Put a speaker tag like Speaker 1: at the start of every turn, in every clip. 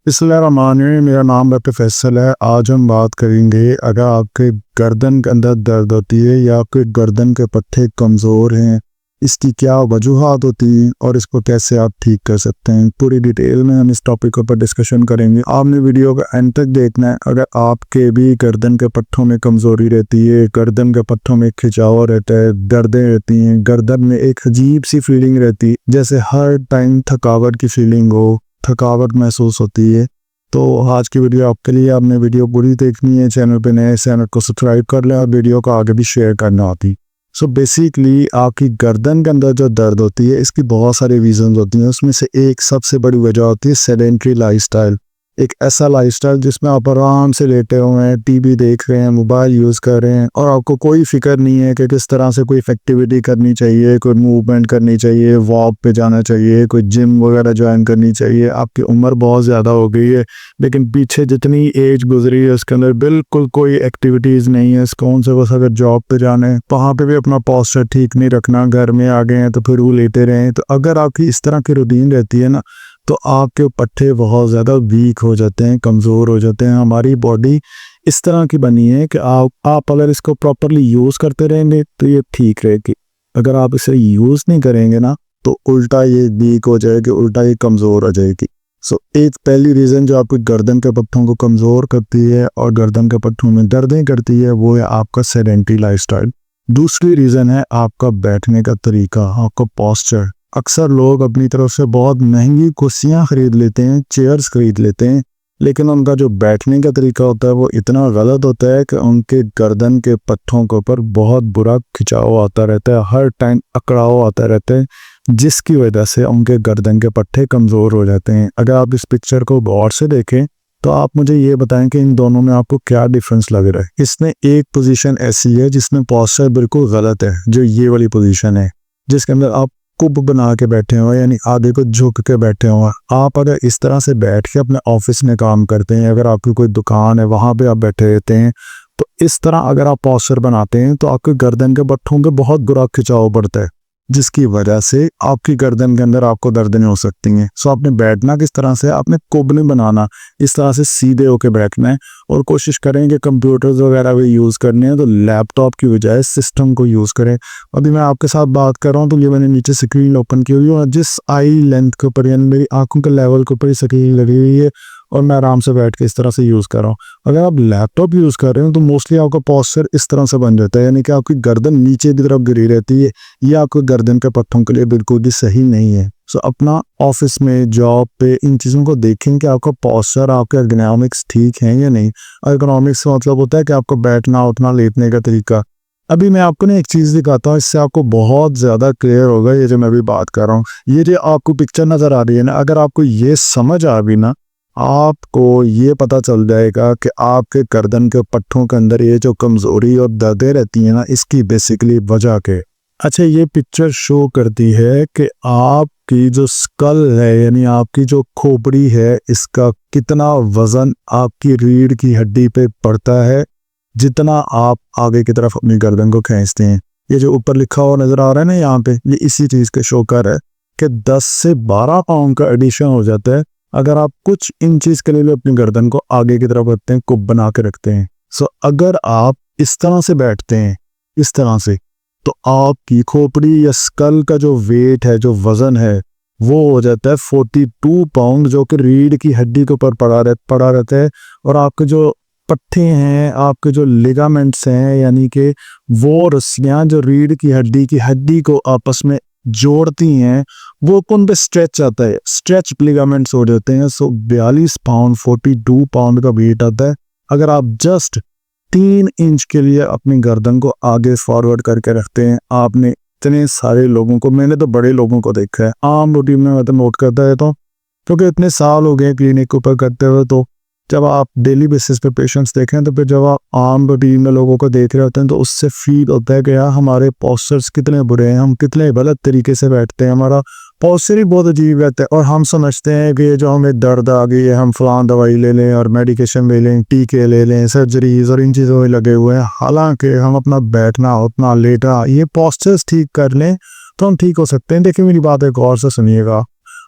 Speaker 1: बिस्मिल्लाहिर्रहमानिर्रहीम। मेरा नाम डॉक्टर फैसल है। आज हम बात करेंगे अगर आपके गर्दन के अंदर दर्द होती है या आपके गर्दन के पट्टे कमज़ोर हैं, इसकी क्या वजूहात होती हैं और इसको कैसे आप ठीक कर सकते हैं। पूरी डिटेल में हम इस टॉपिक के ऊपर डिस्कशन करेंगे। आपने वीडियो का एंड तक देखना है। अगर आपके भी गर्दन के पट्टों में कमज़ोरी रहती है, गर्दन के पट्टों में खिंचाव रहता है, दर्दें रहती हैं, गर्दन में एक अजीब सी फीलिंग रहती है जैसे हर टाइम थकावट की फीलिंग हो, थकावट महसूस होती है, तो आज की वीडियो आपके लिए। आपने वीडियो पूरी देखनी है। चैनल पे नए चैनल को सब्सक्राइब कर लें और वीडियो को आगे भी शेयर करना होती। सो बेसिकली आपकी गर्दन के अंदर जो दर्द होती है इसकी बहुत सारे रीजन होती हैं। उसमें से एक सबसे बड़ी वजह होती है सेडेंट्री लाइफस्टाइल। एक ऐसा लाइफस्टाइल जिसमें आप आराम से लेटे हुए हैं, टीवी देख रहे हैं, मोबाइल यूज़ कर रहे हैं और आपको कोई फिक्र नहीं है कि किस तरह से कोई एक्टिविटी करनी चाहिए, कोई मूवमेंट करनी चाहिए, वॉक पे जाना चाहिए, कोई जिम वगैरह ज्वाइन करनी चाहिए। आपकी उम्र बहुत ज़्यादा हो गई है लेकिन पीछे जितनी एज गुजरी है उसके अंदर बिल्कुल कोई एक्टिविटीज़ नहीं है। कौन से बस अगर जॉब पे जाना है वहाँ पे भी अपना पोस्चर ठीक नहीं रखना, घर में आ गए हैं तो फिर वो लेटे रहें। तो अगर आपकी इस तरह की रूटीन रहती है ना तो आपके पट्टे बहुत ज़्यादा वीक हो जाते हैं, कमज़ोर हो जाते हैं। हमारी बॉडी इस तरह की बनी है कि आप अगर इसको प्रॉपरली यूज़ करते रहेंगे तो ये ठीक रहेगी। अगर आप इसे यूज़ नहीं करेंगे ना तो उल्टा ये वीक हो जाएगी, उल्टा ये कमज़ोर हो जाएगी। सो एक पहली रीज़न जो आपकी गर्दन के पट्टों को कमज़ोर करती है और गर्दन के पट्टों में दर्दें करती है वो है आपका सेडेंट्री लाइफस्टाइल। दूसरी रीज़न है आपका बैठने का तरीका, आपका पोस्चर। अक्सर लोग अपनी तरफ से बहुत महंगी कुर्सियां खरीद लेते हैं, चेयर्स खरीद लेते हैं, लेकिन उनका जो बैठने का तरीका होता है वो इतना गलत होता है कि उनके गर्दन के पट्टों के ऊपर बहुत बुरा खिंचाव आता रहता है, हर टाइम अकड़ाव आता रहता है, जिसकी वजह से उनके गर्दन के पट्टे कमज़ोर हो जाते हैं। अगर आप इस पिक्चर को गौर से देखें तो आप मुझे ये बताएं कि इन दोनों में आपको क्या डिफरेंस लग रहा है। इसमें एक पोजीशन ऐसी है जिसमें पोस्चर बिल्कुल गलत है, जो ये वाली पोजीशन है जिसके अंदर आप कुब बना के बैठे हो, यानी आगे को झुक के बैठे हो। आप अगर इस तरह से बैठ के अपने ऑफिस में काम करते हैं, अगर आपकी कोई दुकान है वहाँ पे आप बैठे रहते हैं, तो इस तरह अगर आप पोस्चर बनाते हैं तो आपके गर्दन के पट्टों पे बहुत बुरा खिंचाव पड़ता है, जिसकी वजह से आपकी गर्दन के अंदर आपको दर्दें हो सकती हैं। सो आपने बैठना किस तरह से, आपने कुब नहीं बनाना, इस तरह से सीधे होके बैठना है और कोशिश करें कि कंप्यूटर्स वगैरह भी यूज़ करने हैं तो लैपटॉप की बजाय सिस्टम को यूज़ करें। अभी मैं आपके साथ बात कर रहा हूँ तो ये मैंने नीचे स्क्रीन ओपन की हुई है और जिस आई लेंथ के ऊपर यानी मेरी आंखों के लेवल के ऊपर स्क्रीन लगी हुई है और मैं आराम से बैठ के इस तरह से यूज़ कर रहा हूँ। अगर आप लैपटॉप यूज़ कर रहे हो तो मोस्टली आपका पोस्चर इस तरह से बन जाता है, यानी कि आपकी गर्दन नीचे की तरफ गिरी रहती है। ये आपके गर्दन के पट्टों के लिए बिल्कुल भी सही नहीं है। सो अपना ऑफिस में, जॉब पे इन चीज़ों को देखें कि आपका पोस्चर, आपके एर्गोनॉमिक्स ठीक हैं या नहीं। एर्गोनॉमिक्स का मतलब होता है कि आपको बैठना, उठना, लेटने का तरीका। अभी मैं आपको ना एक चीज़ दिखाता हूँ, इससे आपको बहुत ज़्यादा क्लियर होगा ये जो मैं अभी बात कर रहा हूँ। ये जो आपको पिक्चर नज़र आ रही है ना, अगर आपको ये समझ आ गई ना, आपको ये पता चल जाएगा कि आपके गर्दन के पट्टों के अंदर ये जो कमज़ोरी और दर्दें रहती हैं ना, इसकी बेसिकली वजह के। अच्छा, ये पिक्चर शो करती है कि आपकी जो स्कल है यानी आपकी जो खोपड़ी है, इसका कितना वज़न आपकी रीढ़ की हड्डी पे पड़ता है जितना आप आगे की तरफ अपनी गर्दन को खींचते हैं। ये जो ऊपर लिखा हुआ नज़र आ रहा है ना यहाँ पे, ये इसी चीज़ के शो कर है कि 10 से 12 पाउंड का एडिशन हो जाता है अगर आप कुछ इंचेस के लिए अपनी गर्दन को आगे की तरफ रखते हैं, कुब बना के रखते हैं। सो अगर आप इस तरह से बैठते हैं, इस तरह से, तो आपकी खोपड़ी या स्कल का जो वेट है, जो वज़न है, वो हो जाता है 42 पाउंड, जो कि रीढ़ की हड्डी के ऊपर पड़ा रहता है। और आपके जो पट्टे हैं, आपके जो लिगामेंट्स हैं, यानी कि वो रस्सियाँ जो रीढ़ की हड्डी को आपस में जोड़ती हैं, वो उन पे स्ट्रेच आता है, स्ट्रेच लिगामेंट्स हो जाते हैं। सो 42 पाउंड, 42 पाउंड का वेट आता है अगर आप जस्ट 3 इंच के लिए अपनी गर्दन को आगे फॉरवर्ड करके रखते हैं। आपने इतने सारे लोगों को, मैंने तो बड़े लोगों को देखा है, आम रूटीन में मैं तो नोट करता है, तो क्योंकि इतने साल हो गए क्लिनिक के ऊपर करते हुए, तो जब आप डेली बेसिस पे पेशेंट्स देखें तो फिर जब आप आम रूटीन में लोगों को देख रहे होते हैं तो उससे फील होता है कि यार हमारे पोस्चर्स कितने बुरे हैं, हम कितने गलत तरीके से बैठते हैं, हमारा पोस्चर ही बहुत अजीब रहता है। और हम समझते हैं कि ये जो हमें दर्द आ गई है, हम फलां दवाई ले लें और मेडिकेशन ले लें, टीके ले लें, सर्जरीज और इन चीज़ों में लगे हुए हैं। हालांकि हम अपना बैठना, उठना, लेटना, ये पोस्चर्स ठीक कर लें तो हम ठीक हो सकते हैं। देखिए मेरी बात एक और से सुनिएगा,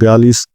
Speaker 1: 42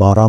Speaker 1: 12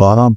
Speaker 1: 12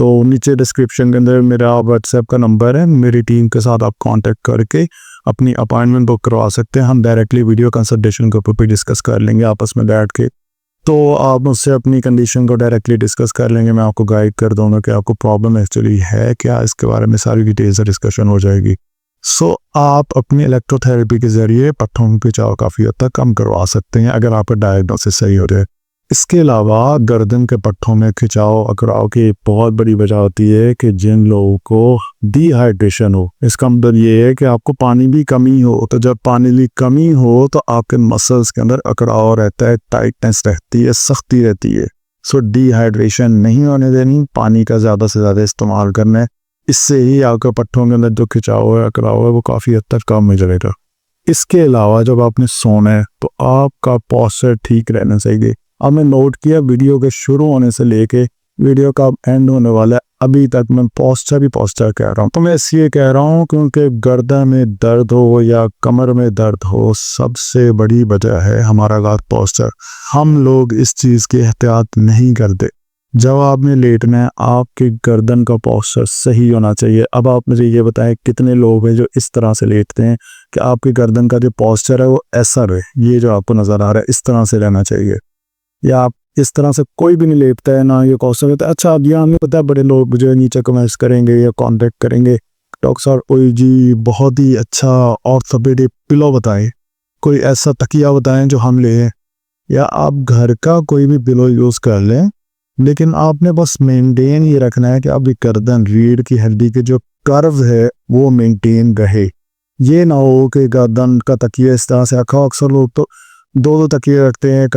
Speaker 1: तो नीचे डिस्क्रिप्शन के अंदर मेरा व्हाट्सएप का नंबर है, मेरी टीम के साथ आप कांटेक्ट करके अपनी अपॉइंटमेंट बुक करवा सकते हैं। हम डायरेक्टली वीडियो कंसल्टेशन के ऊपर भी डिस्कस कर लेंगे आपस में बैठ के, तो आप मुझसे अपनी कंडीशन को डायरेक्टली डिस्कस कर लेंगे। मैं आपको गाइड कर दूंगा कि आपको प्रॉब्लम एक्चुअली है क्या, इसके बारे में सारी डिटेल से डिस्कशन हो जाएगी। आप अपनी इलेक्ट्रोथेरेपी के ज़रिए पट्टों में खिंचाव काफ़ी हद तक कम करवा सकते हैं अगर आपका डायग्नोसिस सही हो जाए। इसके अलावा गर्दन के पट्टों में खिंचाव अकड़ाव की एक बहुत बड़ी वजह होती है कि जिन लोगों को डिहाइड्रेशन हो। इसका मतलब ये है कि आपको पानी की कमी हो, तो जब पानी की कमी हो तो आपके मसल्स के अंदर अकड़ाव रहता है, टाइटनेस रहती है, सख्ती रहती है। डिहाइड्रेशन नहीं होने देनी, पानी का ज़्यादा से ज़्यादा इस्तेमाल करना है। इससे ही आपके पट्टों के अंदर जो खिंचाव है, अकड़ाव है, वो काफ़ी हद तक कम हो जाएगा। इसके अलावा जब आपने सोना है तो आपका पोस्चर ठीक रहना चाहिए। अब मैं नोट किया वीडियो के शुरू होने से लेके वीडियो का एंड होने वाला है, अभी तक मैं पोस्चर कह रहा हूँ। तो मैं इसलिए कह रहा हूँ क्योंकि गर्दन में दर्द हो या कमर में दर्द हो, सबसे बड़ी वजह है हमारा गलत पोस्चर। हम लोग इस चीज़ की एहतियात नहीं करते। जब आपने लेटना है, आपके गर्दन का पोस्चर सही होना चाहिए। अब आप मुझे ये बताएं कितने लोग हैं जो इस तरह से लेटते हैं कि आपकी गर्दन का जो पोस्चर है वो ऐसा रहे, ये जो आपको नज़र आ रहा है इस तरह से रहना चाहिए। या आप इस तरह से कोई भी नहीं लेटता है ना ये पोस्चर रहता है। अच्छा, अब यहाँ हमें पता है बड़े लोग जो नीचे कमेंट्स करेंगे या कॉन्टेक्ट करेंगे, डॉक्टर साहब कोई जी बहुत ही अच्छा ऑर्थोपेडिक पिलो बताएं, कोई ऐसा तकिया बताएं जो हम लें, या आप घर का कोई भी पिलो यूज़ कर लें, लेकिन आपने बस मेंटेन ये रखना है कि आपकी गर्दन रीढ़ की हड्डी के जो कर्व है वो मेंटेन रहे। ये ना हो कि गर्दन का तकिया इस तरह से रखा। अक्सर लोग तो दो तकिए रखते हैं,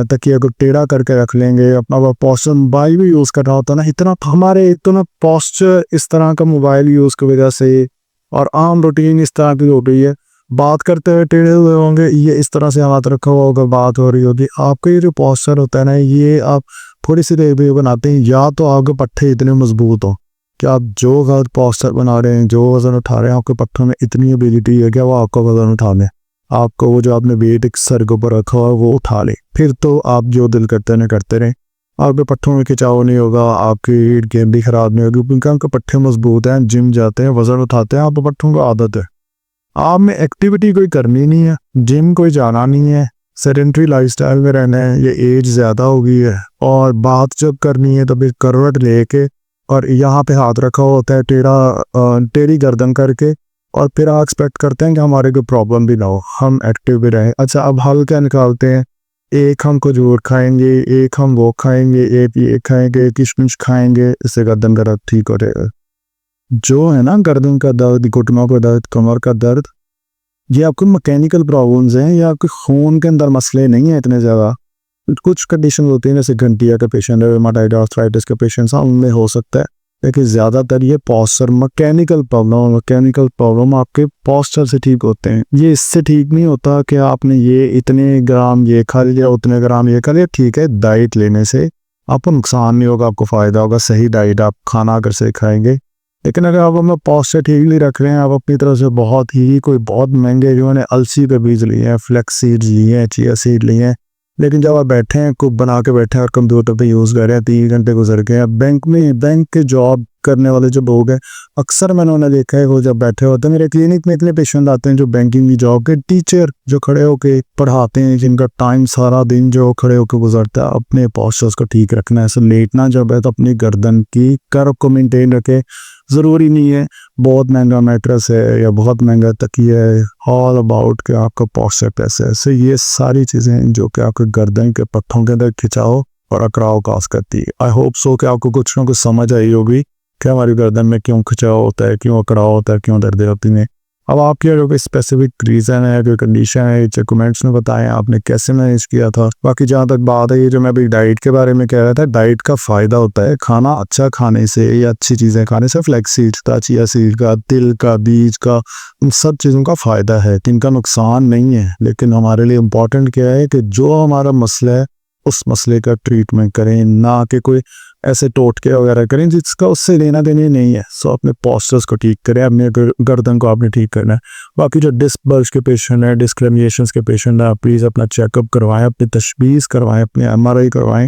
Speaker 1: तकिए को टेढ़ा करके रख लेंगे। अपना वो पोस्चर मोबाइल भी यूज़ कर रहा होता ना, इतना हमारे एक तो ना पोस्चर इस तरह का मोबाइल यूज़ की वजह से और आम रूटीन इस तरह की हो गई है, बात करते हुए टेढ़े हुए होंगे, ये इस तरह से हाथ रखा हुआ होगा, बात हो रही होगी। आपका ये जो पोस्चर होता है ना, ये आप थोड़ी सी देर भी बनाते हैं, या तो आपके पट्टे इतने मजबूत हो कि आप जो गलत पोस्चर बना रहे हैं, जो वज़न उठा रहे हैं, आपके पट्टों में इतनी एबिलिटी है कि वो आपका वज़न उठा लें, आपको वो जो आपने वेट एक सर के ऊपर रखा हुआ वो उठा ले। फिर तो आप जो दिल करते हैं करते रहें, आपके पट्टों में खिंचाव नहीं होगा, आपकी रीढ़ की हड्डी खराब नहीं होगी, क्योंकि आपके पट्टे मजबूत हैं। जिम जाते हैं, वज़न उठाते हैं, आपके पट्टों को आदत है। आप में एक्टिविटी कोई करनी नहीं है, जिम कोई जाना नहीं है, सेडेंटरी लाइफस्टाइल में रहना है, ये एज ज़्यादा हो गई है। और बात जब करनी है तो फिर करवट लेके और यहाँ पे हाथ रखा होता है टेढ़ी गर्दन करके, और फिर आप एक्सपेक्ट करते हैं कि हमारे कोई प्रॉब्लम भी ना हो, हम एक्टिव भी रहें। अच्छा, अब हल क्या निकालते हैं? एक हम खजूर खाएंगे, एक हम वो खाएंगे, एक ये खाएंगे, किशमिश खाएंगे, इससे गर्दन का दर्द ठीक हो जाएगा। जो है ना गर्दन का दर्द, घुटनों का दर्द, कमर का दर्द, ये आपको मैकेनिकल प्रॉब्लम्स हैं या आपके खून के अंदर मसले नहीं है इतने ज़्यादा। कुछ कंडीशन होती हैं जैसे घंटिया के पेशेंट है, रूमेटॉइड आर्थराइटिस के पेशेंट्स हैं, उनमें हो सकता है, लेकिन ज़्यादातर ये पोस्चर मैकेनिकल प्रॉब्लम आपके पोस्चर से ठीक होते हैं। ये इससे ठीक नहीं होता कि आपने ये इतने ग्राम ये खा लिया, उतने ग्राम ये खा लिया। ठीक है, डाइट लेने से आपको नुकसान नहीं होगा, आपको फ़ायदा होगा। सही डाइट आप खाना अगर से खाएंगे, लेकिन अगर आप अपना पोस्चर ठीक नहीं रख रहे हैं, आप अपनी तरफ से बहुत महंगे जो है अलसी के बीज लिए हैं, फ्लैक्स सीड्स लिए हैं, चिया सीड लिए हैं, लेकिन जब आप बैठे हैं, कुक बना के बैठे हैं और कंप्यूटर पे यूज़ कर रहे हैं, 3 घंटे गुजर गए। अब बैंक के जॉब करने वाले जो लोग हैं, अक्सर मैंने उन्हें देखा है, वो जब बैठे होते हैं, मेरे क्लिनिक में इतने पेशेंट आते हैं जो बैंकिंग की जॉब के टीचर जो खड़े होके पढ़ाते हैं, जिनका टाइम सारा दिन जो खड़े होकर गुजरता है। अपने पोस्चर्स को ठीक रखना है। ऐसे लेटना जब है तो अपनी गर्दन की कर्व को मेंटेन रखें। ज़रूरी नहीं है बहुत महंगा मैट्रेस है या बहुत महंगा तकिया है, ऑल अबाउट कि आपका पोस्चर कैसे है। ऐसे ये सारी चीज़ें हैं जो कि आपके गर्दन के पट्टों के अंदर खिंचाव और अकड़ाव काज करती है। आई होप सो कि आपको कुछ ना कुछ समझ आई होगी कि हमारी गर्दन में क्यों खिंचाव होता है, क्यों अकड़ाव होता है, क्यों दर्द होती हैं। अब आपके जो कोई स्पेसिफिक रीज़न है, कोई कंडीशन है, इसे कमेंट्स में बताएं आपने कैसे मैनेज किया था। बाकी जहाँ तक बात है, ये जो मैं अभी डाइट के बारे में कह रहा था, डाइट का फ़ायदा होता है खाना अच्छा खाने से या अच्छी चीज़ें खाने से। फ्लैक्स सीड्स का, चिया सीड का, तिल का, बीज का, इन सब चीज़ों का फ़ायदा है, इनका नुकसान नहीं है। लेकिन हमारे लिए इम्पॉर्टेंट क्या है कि जो हमारा मसला है उस मसले का ट्रीटमेंट करें, ना कि कोई ऐसे टोटके वगैरह करें जिसका उससे लेना देने नहीं है। सो अपने पोस्चर्स को ठीक करें, अपने गर्दन को आपने ठीक करना है। बाकी जो डिस्क बल्ज के पेशेंट है, डिस्क हेर्निएशंस के पेशेंट है, प्लीज़ अपना चेकअप करवाएं, अपनी तशखीस करवाएं, अपने MRI करवाएं,